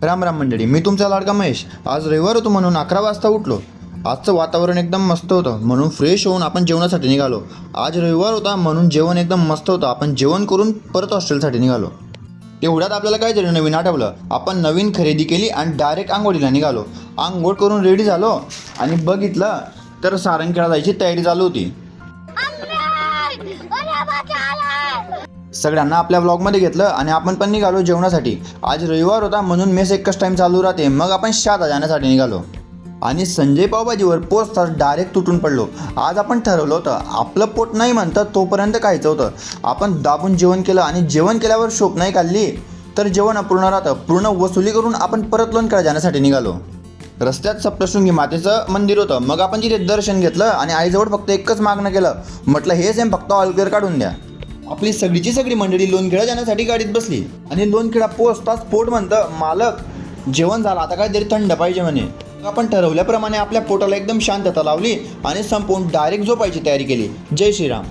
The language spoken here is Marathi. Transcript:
राम राम मंडळी, मी तुमचा लाडका महेश. आज रविवार होतो म्हणून 11 वाजता उठलो. आजचं वातावरण एकदम मस्त होतं म्हणून फ्रेश होऊन आपण जेवणासाठी निघालो. आज रविवार होता म्हणून जेवण एकदम मस्त होतं. आपण जेवण करून परत हॉस्टेलसाठी निघालो. तेवढ्यात आपल्याला काहीतरी नवीन आठवलं. आपण नवीन खरेदी केली आणि डायरेक्ट आंघोळीला निघालो. आंघोळ करून रेडी झालो आणि बघितलं तर सारंगखेडा जायची तयारी चालू होती. सगळ्यांना आपल्या ब्लॉगमध्ये घेतलं आणि आपण पण निघालो जेवणासाठी. आज रविवार होता म्हणून मेस एकच टाईम चालू राहते. मग आपण शादा जाण्यासाठी निघालो आणि संजय पावभाजीवर पोचताच डायरेक्ट तुटून पडलो. आज आपण ठरवलं होतं आपलं पोट नाही म्हणतं तोपर्यंत खायचं होतं. आपण दाबून जेवण केलं आणि जेवण केल्यावर शोप नाही काढली तर जेवण अपूर्ण राहतं. पूर्ण वसुली करून आपण परत लोणखेडा जाण्यासाठी निघालो. रस्त्यात सप्तशृंगी मातेचं मंदिर होतं. मग आपण तिथे दर्शन घेतलं आणि आईजवळ फक्त एकच मागणं केलं. म्हटलं हे सेम फक्त ऑल क्लिअर काढून द्या. आपली सगळीची सगळी मंडळी लोणखेडा जाण्यासाठी गाडीत बसली आणि लोणखेडा पोचताच पोट म्हणतं मालक जेवण झालं, आता काहीतरी थंड पाहिजे म्हणे. मग आपण ठरवल्याप्रमाणे आपल्या पोटाला एकदम शांतता लावली आणि संपवून डायरेक्ट झोपायची तयारी केली. जय श्रीराम.